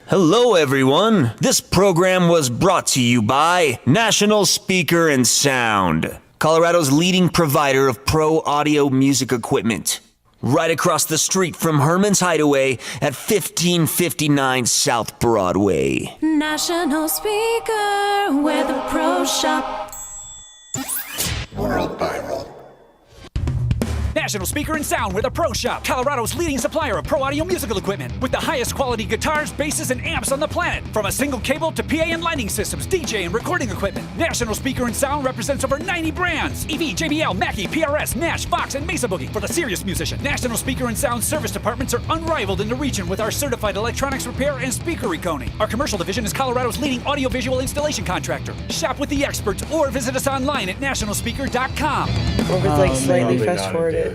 Hello, everyone. This program was brought to you by National Speaker and Sound, Colorado's leading provider of pro audio music equipment. Right across the street from Herman's Hideaway at 1559 South Broadway. National Speaker, where the pros shop. World Viral. National Speaker and Sound with a Pro Shop, Colorado's leading supplier of pro audio musical equipment with the highest quality guitars, basses, and amps on the planet. From a single cable to PA and lighting systems, DJ and recording equipment, National Speaker and Sound represents over 90 brands. EV, JBL, Mackie, PRS, Nash, Fox, and Mesa Boogie for the serious musician. National Speaker and Sound service departments are unrivaled in the region with our certified electronics repair and speaker reconing. Our commercial division is Colorado's leading audiovisual installation contractor. Shop with the experts or visit us online at nationalspeaker.com. Or with like slightly fast forwarded.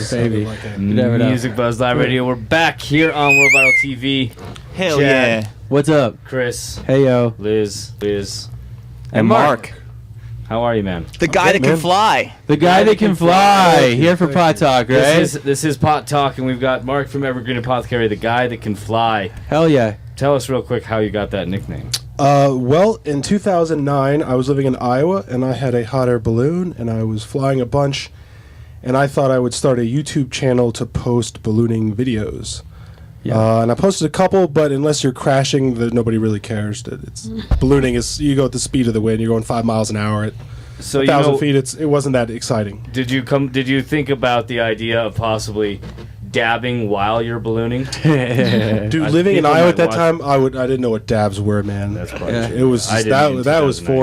Maybe. Music Buzz Live Radio. We're back here on World Viral TV. Hell Chad, yeah. What's up? Chris, Hey, yo. Liz, And Mark. How are you, man? The guy that can fly. The guy that can fly. Here for Pot Talk, right? This is Pot Talk, and we've got Mark from Evergreen Apothecary, the guy that can fly. Hell yeah. Tell us real quick how you got that nickname. Well, in 2009, I was living in Iowa, and I had a hot air balloon, and I was flying a bunch, and I thought I would start a YouTube channel to post ballooning videos. Yeah. And I posted a couple, but unless you're crashing, nobody really cares. It's ballooning is you go at the speed of the wind. You're going 5 miles an hour at So 1,000 feet. It wasn't that exciting. Did you think about the idea of possibly dabbing while you're ballooning? Dude, living in people Iowa might at that watch- time, I didn't know what dabs were, man. That's probably Yeah. true. It was I just, didn't that in was 2009.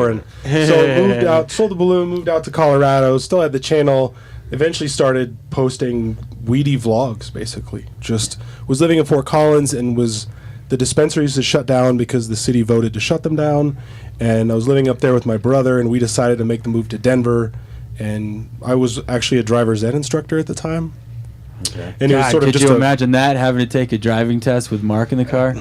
foreign. So moved out, sold the balloon, moved out to Colorado. Still had the channel. Eventually started posting weedy vlogs. Basically, just was living in Fort Collins and the dispensaries to shut down because the city voted to shut them down. And I was living up there with my brother, and we decided to make the move to Denver. And I was actually a driver's ed instructor at the time. Okay. And it was God, sort of could just you imagine that, having to take a driving test with Mark in the car?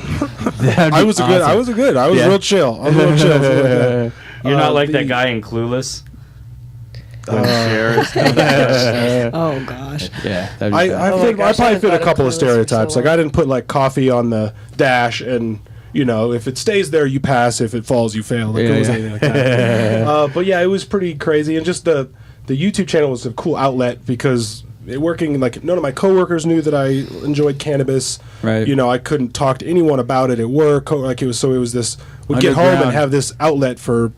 I was Yeah. real chill. I was real chill. Something like that. You're not like the- that guy in Clueless. When shares. Oh gosh. Yeah. that'd be I fun. gosh, probably I fit a thought of couple of Clueless for so stereotypes. Like long. I didn't put like coffee on the dash, and if it stays there, you pass. If it falls, you fail. Like, Yeah, it was yeah. anything like that. But yeah, it was pretty crazy, and just the YouTube channel was a cool outlet because working like none of my coworkers knew that I enjoyed cannabis. Right. I couldn't talk to anyone about it at work. Like it was this. Would get home and Underground. have this outlet for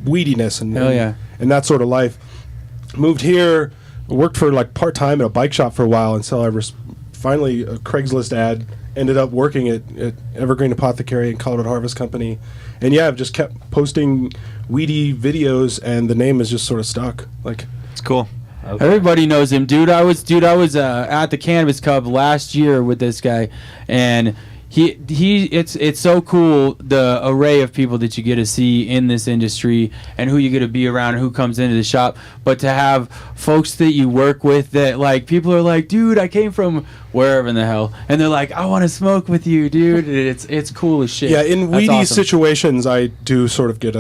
weediness and Hell yeah. and that sort of life. Moved here, worked for like part time at a bike shop for a while until I finally a Craigslist ad ended up working at Evergreen Apothecary and Colorado Harvest Company, and yeah, I've just kept posting weedy videos, and the name is just sort of stuck. Like It's cool. Everybody knows him, dude. I was at the Cannabis Cup last year with this guy, and it's so cool, the array of people that you get to see in this industry and who you get to be around and who comes into the shop. But to have folks that you work with that, like, people are like, dude, I came from wherever in the hell, and they're like, I want to smoke with you, dude. It's cool as shit. yeah, in That's weedy awesome. situations, I do sort of get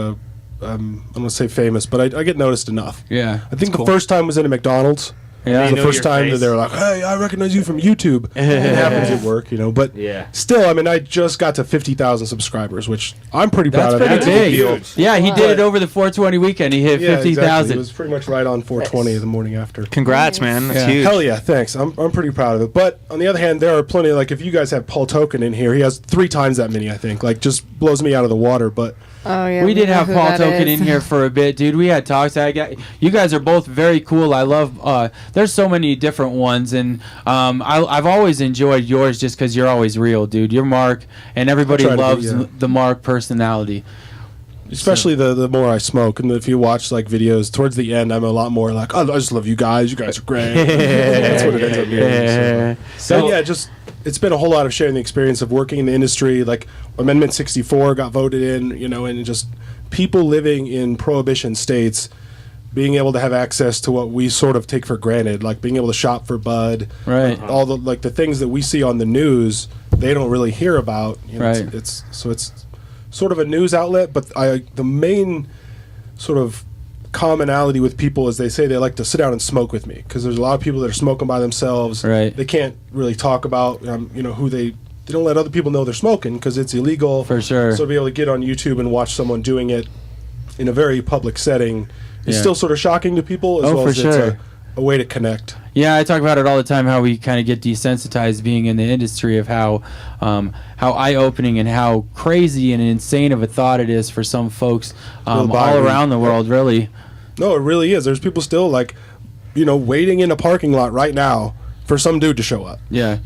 I'm gonna say famous, but I get noticed enough. Yeah, I think the first time was in a McDonald's. Yeah. The know first your time that face? they were like, "Hey, I recognize you from YouTube." It happens at work, but Yeah. still, I mean, I just got to 50,000 subscribers, which I'm pretty proud That's of. pretty That's a big big. deal. Yeah, he did it over the 420 weekend. He hit Yeah, 50,000. exactly. It was pretty much right on 420 the morning after. Congrats, man. That's Yeah. huge. Hell yeah, thanks. I'm pretty proud of it. But on the other hand, there are plenty. Like if you guys have Paul Token in here, he has 3 times that many. I think. Like just blows me out of the water. But Oh yeah. We did know have who Paul that Token is. in here for a bit, dude. We had talks. You guys are both very cool. I love. There's so many different ones, and I've always enjoyed yours just because you're always real, dude. You're Mark, and everybody I try to be, loves yeah. the Mark personality. especially the more I smoke, and if you watch like videos towards the end, I'm a lot more like, oh, I just love you guys. You guys are great. That's what it ends up being. So yeah, just it's been a whole lot of sharing the experience of working in the industry. Like Amendment 64 got voted in, and just people living in prohibition states being able to have access to what we sort of take for granted, like being able to shop for bud, Right. all the things that we see on the news, they don't really hear about. Right. It's sort of a news outlet, but the main sort of commonality with people is they say they like to sit down and smoke with me because there's a lot of people that are smoking by themselves. Right. They can't really talk about who they they don't let other people know they're smoking because it's illegal. For sure. So to be able to get on YouTube and watch someone doing it in a very public setting is Yeah. still sort of shocking to people as Oh, well for as sure. it's a way to connect. Yeah, I talk about it all the time. How we kind of get desensitized being in the industry of how eye-opening and how crazy and insane of a thought it is for some folks all around the world. Really. No, it really is. There's people still like, waiting in a parking lot right now for some dude to show up. Yeah.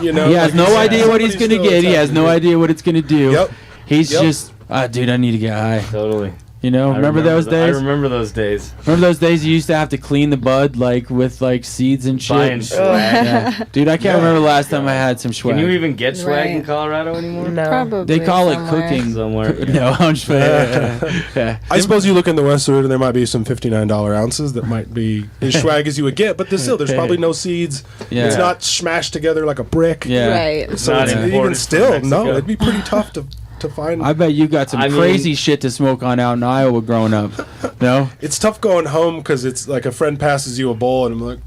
You know, He has no idea what he's going to get. He has no idea what it's going to do. Yep. He's Yep. just, dude, I need to get high. Totally. You know, I remember those days? I remember those days. Remember those days you used to have to clean the bud like with like seeds and shit? Buying swag. Yeah. Dude, I can't remember the last time I had some swag. Can you even get swag in Right. Colorado anymore? No. Probably They call it somewhere. cooking. Somewhere. No, I'm just yeah. I suppose you look in the Westwood and there might be some $59 ounces that might be as swag as you would get, but there's probably no seeds. Yeah. It's not smashed together like a brick. Yeah. Right. So Not it's, imported even from still, no, Mexico. it'd be pretty tough to find. I bet you got some I mean- crazy shit to smoke on out in Iowa growing up. No? It's tough going home because it's like a friend passes you a bowl and I'm like,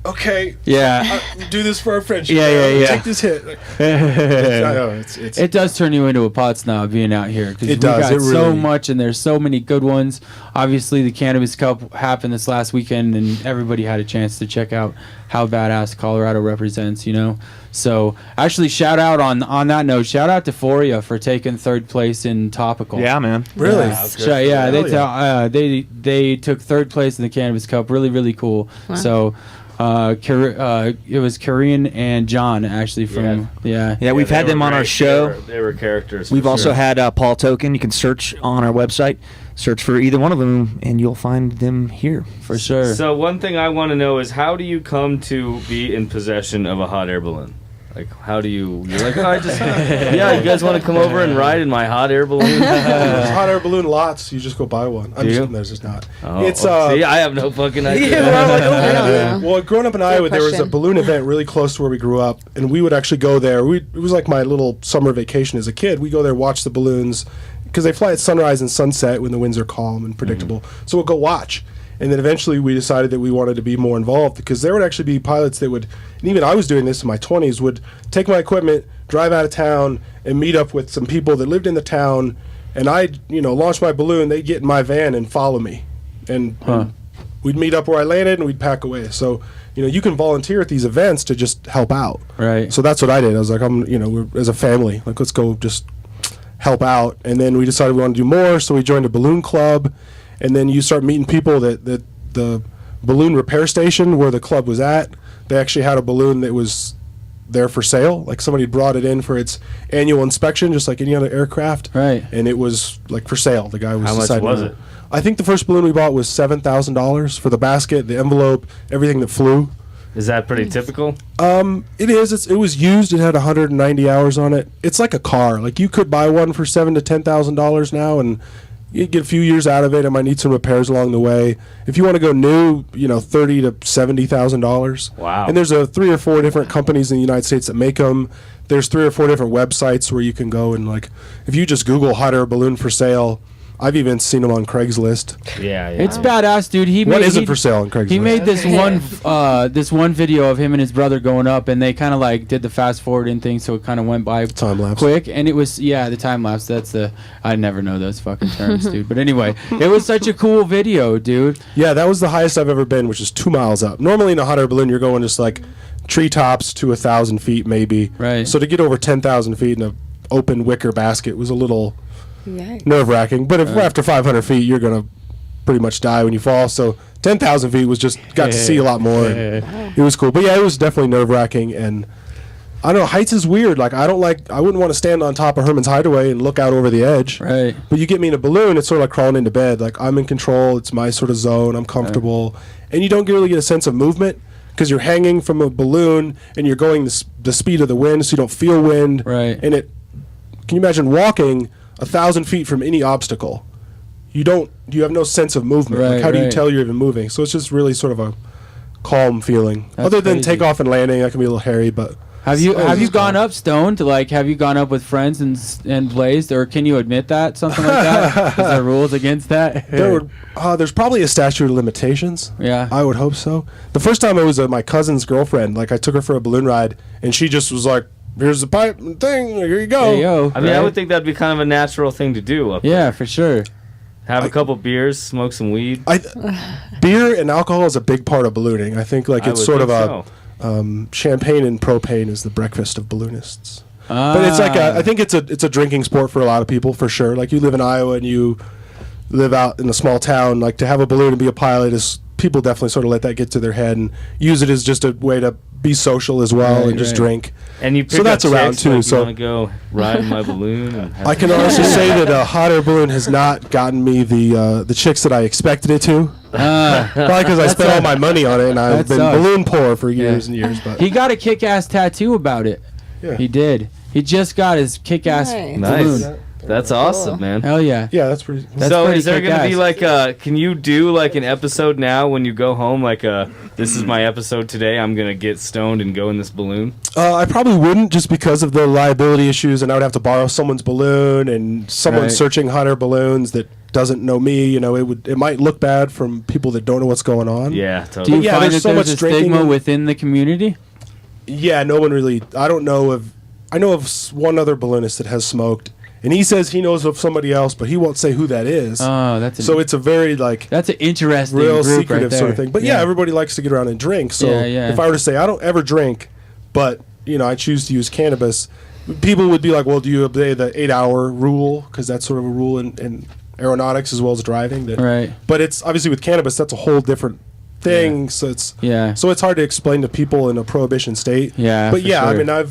okay, Yeah. do this for our friendship. Yeah. Take this hit. It's It does turn you into a pot snob being out here because we It does, got it so really- much and there's so many good ones. Obviously, the Cannabis Cup happened this last weekend and everybody had a chance to check out how badass Colorado represents, you know. So, actually, shout out on that note, shout out to Foria for taking third place in Topical. Yeah, man. really. Yeah, Hell they took third place in the Cannabis Cup. Really, really cool. Wow. So, it was Korean and John actually from Yeah, Yeah, we've they had were them on our great. show. They were characters. We've for also sure. had Paul Token. You can search on our website, search for either one of them, and you'll find them here. for sure. So one thing I want to know is how do you come to be in possession of a hot air balloon? Like, how do you? You're like, oh, I just, yeah. You guys want to come over and ride in my hot air balloon? There's hot air balloon lots. You just go buy one. I'm Do just you? kidding, there's just not. Oh, It's see, I have no fucking idea. I don't know. well, growing up in Iowa, there was a question. balloon event really close to where we grew up, and we would actually go there. It was like my little summer vacation as a kid. We go there, watch the balloons, because they fly at sunrise and sunset when the winds are calm and predictable. So we'll go watch. And then eventually we decided that we wanted to be more involved because there would actually be pilots that would, and even I was doing this in my 20s, would take my equipment, drive out of town, and meet up with some people that lived in the town. And I'd, launch my balloon, they'd get in my van and follow me. And we'd meet up where I landed and we'd pack away. So, you can volunteer at these events to just help out. Right. So that's what I did. I was like, we're as a family, like, let's go just help out. And then we decided we wanted to do more, so we joined a balloon club. And then you start meeting people that the balloon repair station where the club was at, they actually had a balloon that was there for sale. Like somebody brought it in for its annual inspection, just like any other aircraft. Right. And it was like for sale. The guy was How much deciding was to- it? I think the first balloon we bought was $7,000 for the basket, the envelope, everything that flew. Is that pretty typical? It is. It was used. It had 190 hours on it. It's like a car. Like you could buy one for $7,000 to $10,000 now, and you get a few years out of it. It might need some repairs along the way. If you want to go new, $30,000 to $70,000. Wow. And there's 3 or 4 different companies in the United States that make them. There's 3 or 4 different websites where you can go and if you just Google hot air balloon for sale. I've even seen them on Craigslist. Yeah. It's badass, dude. What isn't for sale on Craigslist? He made this one video of him and his brother going up, and they kind of did the fast forwarding thing, so it kind of went by Time lapse. quick, and it was the time lapse. I never know those fucking terms, dude. But anyway, it was such a cool video, dude. Yeah, that was the highest I've ever been, which is 2 miles up. Normally in a hot air balloon, you're going just treetops to 1,000 feet maybe. Right. So to get over 10,000 feet in an open wicker basket was a little Yikes. nerve-wracking. But if after 500 feet, you're going to pretty much die when you fall. So 10,000 feet was just got to see a lot more. And it was cool. But yeah, it was definitely nerve-wracking. And I don't know, heights is weird. I wouldn't want to stand on top of Herman's Hideaway and look out over the edge. Right. But you get me in a balloon, it's sort of like crawling into bed. I'm in control. It's my sort of zone. I'm comfortable. And you don't really get a sense of movement because you're hanging from a balloon and you're going the speed of the wind, so you don't feel wind. Right. And can you imagine walking 1,000 feet from any obstacle? You have no sense of movement. Right, How do you right. tell you're even moving? So it's just really sort of a calm feeling. That's Other than crazy. takeoff and landing, that can be a little hairy, but Have you it's gone calm. up stoned? Have you gone up with friends and blazed, or can you admit that something like that? Is there rules against that? There's probably a statute of limitations. Yeah. I would hope so. The first time it was my cousin's girlfriend. I took her for a balloon ride, and she just was here's the pipe and thing. Here you go. There you go. I mean, I right? would think that'd be kind of a natural thing to do. Up Yeah, there. for sure. Have a couple beers, smoke some weed. Beer and alcohol is a big part of ballooning. I think like I it's would sort of think a so. champagne and propane is the breakfast of balloonists. But it's like I think it's a drinking sport for a lot of people for sure. Like you live in Iowa and you live out in a small town, like to have a balloon and be a pilot is people definitely sort of let that get to their head and use it as just a way to be social as well and just drink. And you pick So that's up around chicks, too, Like so- you want to go ride in my balloon? And have I can honestly say that a hot air balloon has not gotten me the chicks that I expected it to. Probably because I spent all my money on it and I've That been sucks. balloon poor for years and years. But He got a kick-ass tattoo about it. Yeah. He did. He just got his kick-ass Nice. balloon. Nice. That's awesome, man. Hell yeah. yeah, that's pretty. That's So pretty is there going to be kick-ass. like can you do like an episode now when you go home, like this is my episode today, I'm going to get stoned and go in this balloon? I probably wouldn't just because of the liability issues, and I would have to borrow someone's balloon, and someone Right. searching hot air balloons that doesn't know me. You know, it might look bad from people that don't know what's going on. Yeah, Do totally. you yeah, find there's that so there's much a drinking stigma and- within the community? Yeah, no one really. I don't know of. I know of one other balloonist that has smoked, and he says he knows of somebody else, but he won't say who that is. Oh, that's So it's a very like that's an interesting real group secretive right sort of there. thing. But yeah, everybody likes to get around and drink. So Yeah, yeah. if I were to say I don't ever drink, but I choose to use cannabis, people would be like, well, do you obey the 8-hour rule? Because that's sort of a rule in aeronautics as well as driving. That, Right. But it's obviously with cannabis, that's a whole different thing. So it's Yeah. so it's hard to explain to people in a prohibition state. Yeah, But for yeah, I sure. mean,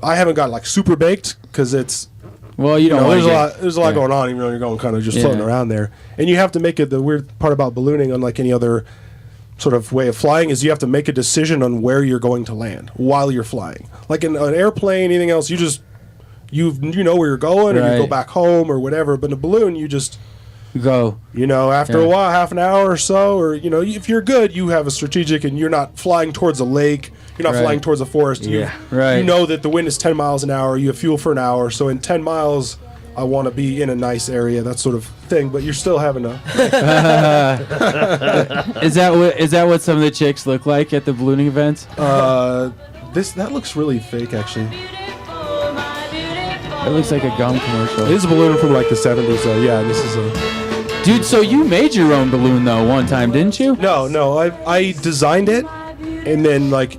I haven't got like super baked because it's Well, you don't want there's a lot going on, even though you're going kind of just floating Yeah. around there. And you have to make it. The weird part about ballooning, unlike any other sort of way of flying, is you have to make a decision on where you're going to land while you're flying. Like in an airplane, anything else, you know where you're going, or you go Right. back home or whatever. But in a balloon, you just go. after Yeah. a while, half an hour or so, or if you're good, you have a strategic, and you're not flying towards a lake. You're not Right. flying towards a forest. Yeah. Right. You know that the wind is 10 miles an hour. You have fuel for an hour. So in 10 miles, I want to be in a nice area, that sort of thing. But you're still having to. Is that what some of the chicks look like at the ballooning events? That looks really fake, actually. It looks like a gum commercial. It is a balloon from like the 70s. Yeah, this is a. Dude, so you made your own balloon though one time, didn't you? No. I designed it, and then like,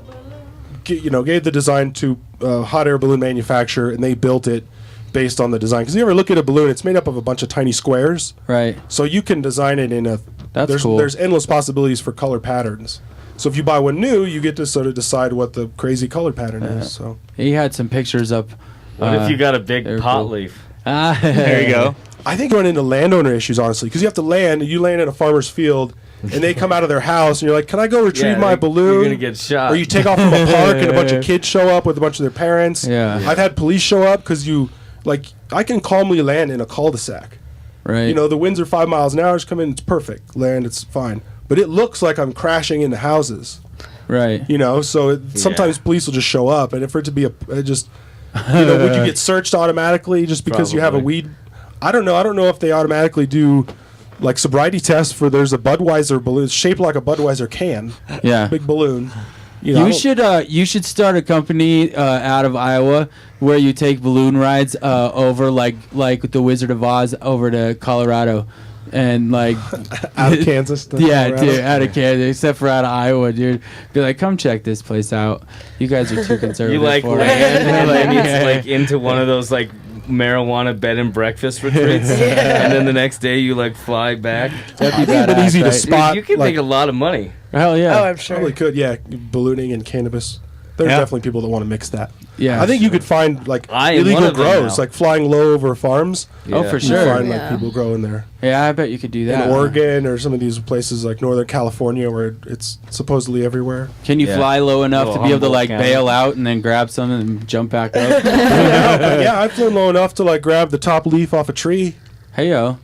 gave the design to a hot air balloon manufacturer, and they built it based on the design. Because you ever look at a balloon, it's made up of a bunch of tiny squares. Right. So you can design it in a. That's cool. There's endless possibilities for color patterns. So if you buy one new, you get to sort of decide what the crazy color pattern is. So He had some pictures up. What if you got a big they're pot cool. leaf? There you go. I think you run into landowner issues, honestly, because you have to land. You land in a farmer's field, and they come out of their house, and you're like, "Can I go retrieve my balloon?" You're gonna get shot. Or you take off from a park, and a bunch of kids show up with a bunch of their parents. Yeah. I've had police show up because I can calmly land in a cul-de-sac. Right. The winds are 5 miles an hour. Just come in, it's perfect. Land, it's fine. But it looks like I'm crashing into houses. Right. So sometimes police will just show up, and for it to be would you get searched automatically just because you have a Probably. weed? I don't know. I don't know if they automatically do like sobriety tests for. There's a Budweiser balloon it's shaped like a Budweiser can, Yeah. big balloon. I don't- You should start a company out of Iowa where you take balloon rides over like the Wizard of Oz over to Colorado, and like out of Kansas. to yeah, Colorado. dude, out of Kansas, except for out of Iowa, dude. Be like, come check this place out. You guys are too conservative. You like for land, it. and then it's like into one of those like marijuana bed and breakfast retreats, and then the next day you like fly back. That'd be I think it'd be badass, easy to right? spot. You can like, make a lot of money. Hell yeah. Oh, I'm sure. Probably could. Yeah, ballooning and cannabis. There's Yeah. definitely people that want to mix that. Yeah. I think you could find like I am one illegal of them grows, now. like flying low over farms. Oh, Yeah. for You sure. find like Yeah. people growing there. Yeah, I bet you could do that. In Oregon or some of these places like Northern California where it's supposedly everywhere. Can you Yeah. fly low enough Little to be able to Humboldt like County. bail out and then grab some and jump back up? But yeah, I've flown low enough to like grab the top leaf off a tree. Hey yo,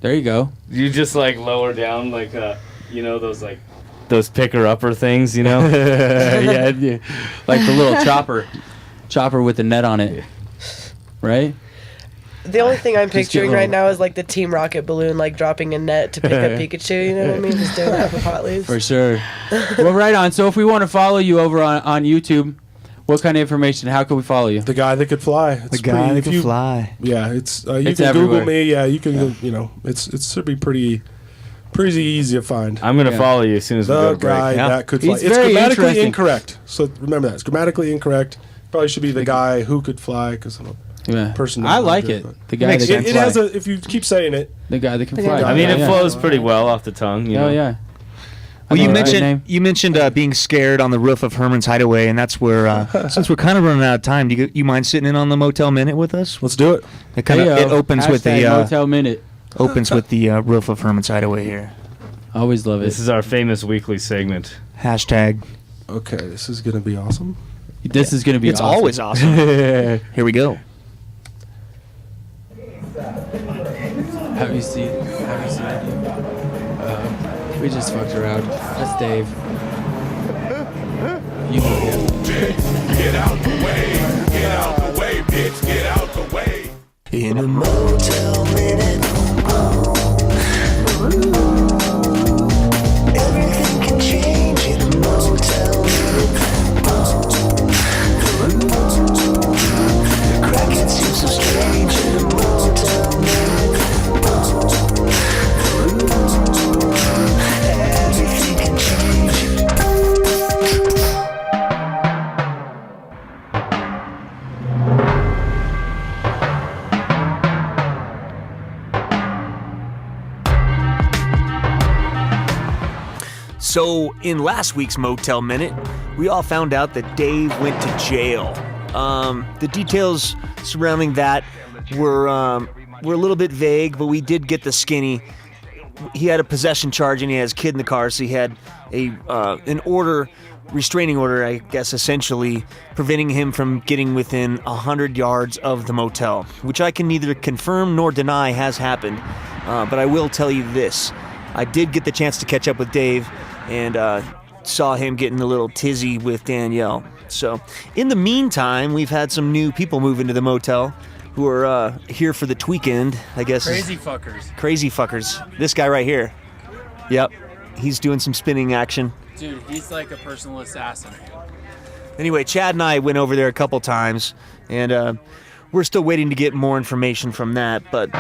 there you go. You just like lower down like those like those picker upper things, yeah, like the little chopper with the net on it, right? The only thing I'm Just get picturing little- right now is like the Team Rocket balloon, like dropping a net to pick up Pikachu. You know what I mean? Just doing that with hot leaves. For sure. Well, right on. So if we want to follow you over on YouTube, What kind of information? How can we follow you? The guy that could fly. The guy that can fly. Yeah, it's you It's can everywhere. Google me. Yeah, you can. You know, it should be pretty easy to find. I'm gonna Yeah. follow you as soon as we The go to break. guy Yeah. that could fly. He's It's very grammatically interesting. incorrect. So remember that it's grammatically incorrect. Probably should be the guy who could fly because I'm a Yeah. person. I that like would it. do it. The guy that can It fly. has a. If you keep saying it, The guy that can The fly. guy- I mean, it Yeah. flows pretty well off the tongue. You know? Oh yeah. Well, you Right. mentioned Name? being scared on the roof of Herman's Hideaway, and that's where since we're kind of running out of time, do you mind sitting in on the Motel Minute with us? let's do it. It kind of Hey, it opens with hashtag the Motel Minute. roof of Herman's Hideaway here. Always love it. This is our famous weekly segment. Hashtag. Okay, this is gonna be awesome. This is gonna be. It's awesome. always awesome. Here we go. Have you seen? We just fucked around. That's Dave. You know him. Get out the way, get out the way, bitch, get out the way. In a Motel Minute. Everything can change in a motel minute. The cracking seems so strange in a motel minute. Everything can change. So, in last week's Motel Minute, we all found out that Dave went to jail. The details surrounding that were a little bit vague, but we did get the skinny. He had a possession charge and he has a kid in the car, so he had an restraining order, I guess, essentially preventing him from getting within 100 yards of the motel, which I can neither confirm nor deny has happened. But I will tell you this. I did get the chance to catch up with Dave and saw him getting a little tizzy with Danielle. So, in the meantime, we've had some new people move into the motel who are here for the tweekend, I guess. Crazy fuckers. Crazy fuckers. This guy right here. Yep. He's doing some spinning action. Dude, he's like a personal assassin. Anyway, Chad and I went over there a couple times, and we're still waiting to get more information from that, but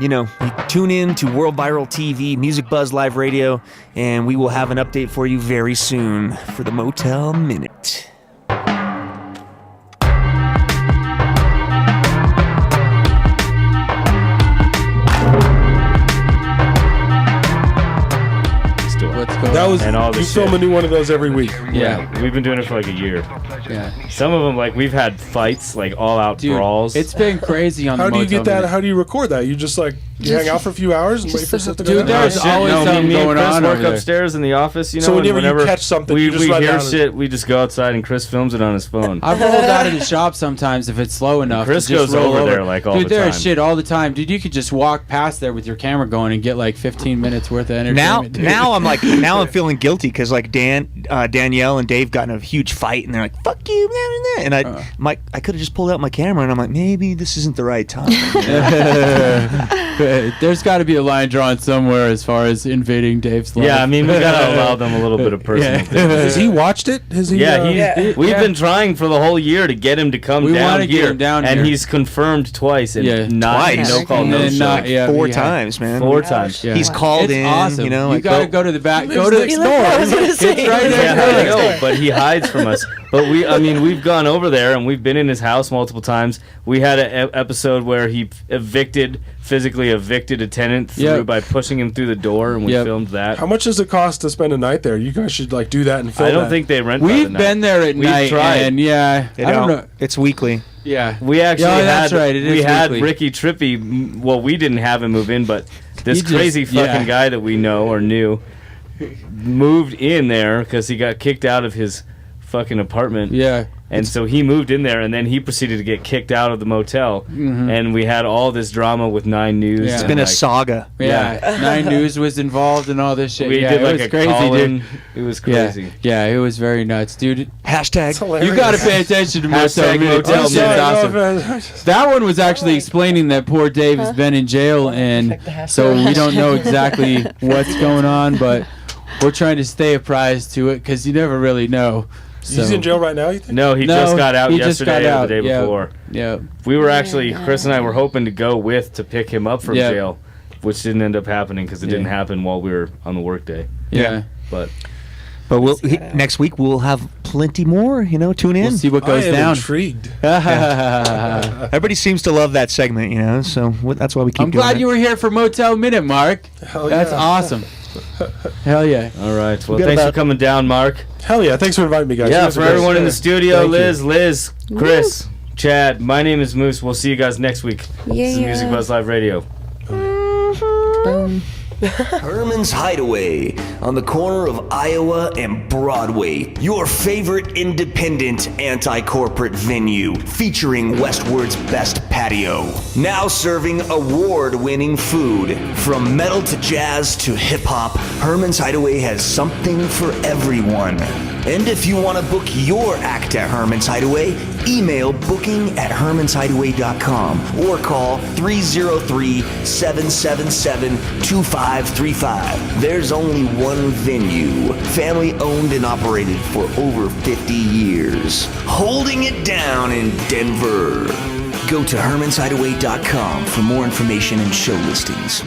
you know, you tune in to World Viral TV, Music Buzz Live Radio, and we will have an update for you very soon for the Motel Minute. What's going That on? was And all the you shit. film a new one of those every week. Yeah. We've been doing it for like a year. Yeah. Some of them, like, we've had fights, like all-out Dude, brawls. it's been crazy on How the do you Motel get that? Minute. How do you record that? You just like you hang out for a few hours and wait for something to Dude, happen? there's always something me and going Chris on work over there. upstairs in the office, you know. So and whenever you catch something, we you just we run hear down and- shit, we just go outside and Chris films it on his phone. I've rolled out of the shop sometimes if it's slow enough. Chris to just goes roll over there, like, all Dude, the there's time. shit all the time. Dude, you could just walk past there with your camera going and get like 15 minutes worth of Now, entertainment. dude. now I'm feeling guilty because like Danielle and Dave got in a huge fight, and they're like, "Fuck you," blah, blah, blah. And I could have just pulled out my camera, and I'm like, maybe this isn't the right time. There's got to be a line drawn somewhere as far as invading Dave's life. Yeah, I mean, we gotta allow them a little bit of personal Yeah. things. Has he watched it? Has he? Yeah, Yeah. we've been trying for the whole year to get him to come We down wanna get here, him down and here. he's confirmed twice, and Yeah. not Twice. no call, And no then show. not- yeah, Four he had- times, man. 4 times. Yeah. He's called It's in, awesome. you know, You like, gotta go- go to the back. He Go lives to next the door. I was gonna say, It's right he lives Yeah, there. right I next know, door. but he hides from us. But I mean, we've gone over there and we've been in his house multiple times. We had an episode where he physically evicted a tenant Yep. by pushing him through the door, and we Yep. filmed that. How much does it cost to spend a night there? You guys should like do that and film I don't that. think they rent. by the We've night. been there at We've night, tried. and yeah, They I don't don't. know. It's weekly. Yeah, We actually Yeah, had that's right, it we is had weekly. Ricky Trippy. Well, we didn't have him move in, but this He just- crazy fucking yeah. guy that we know or knew moved in there because he got kicked out of his fucking apartment. yeah. And so he moved in there, and then he proceeded to get kicked out of the motel. And we had all this drama with 9 News. Yeah. It's and, been a like, saga. Yeah, 9 News was involved in all this shit. We yeah, did it like was a crazy, call-in. dude. It was Yeah, crazy. yeah, it was very nuts, dude. Hashtag. You got to pay attention to Motel Hashtag Minute. Motel This is Minute. awesome. That one was actually explaining that poor Dave has been in jail, and Check the hashtag. so we don't know exactly what's going on, but we're trying to stay apprised to it because you never really know. He's in jail right now, you think? No, he just got out yesterday or the day Yeah. before. Yeah. We were actually, Chris and I were hoping to go to pick him up from Yeah. jail, which didn't end up happening because it didn't happen while we were on the work day. Yeah. But next week we'll have plenty more. Tune in. We'll see what goes I am down. intrigued. Everybody seems to love that segment. So that's why we keep. I'm glad you were here for Motel Minute, Mark. That's awesome. Hell yeah. All right. Well, thanks for coming down, Mark. Hell yeah. Thanks for inviting me, guys. You Yeah, guys for are great. everyone in the studio, Thank you. Liz, Chris, Chad. My name is Moose. We'll see you guys next week. This is Yeah. Music Buzz Live Radio. Boom. Herman's Hideaway on the corner of Iowa and Broadway. Your favorite independent anti-corporate venue featuring Westward's best patio. Now serving award-winning food. From metal to jazz to hip-hop, Herman's Hideaway has something for everyone. And if you want to book your act at Herman's Hideaway, email booking@hermanshideaway.com or call 303-777-2535. There's only one venue, family owned and operated for over 50 years. Holding it down in Denver. Go to hermanshideaway.com for more information and show listings.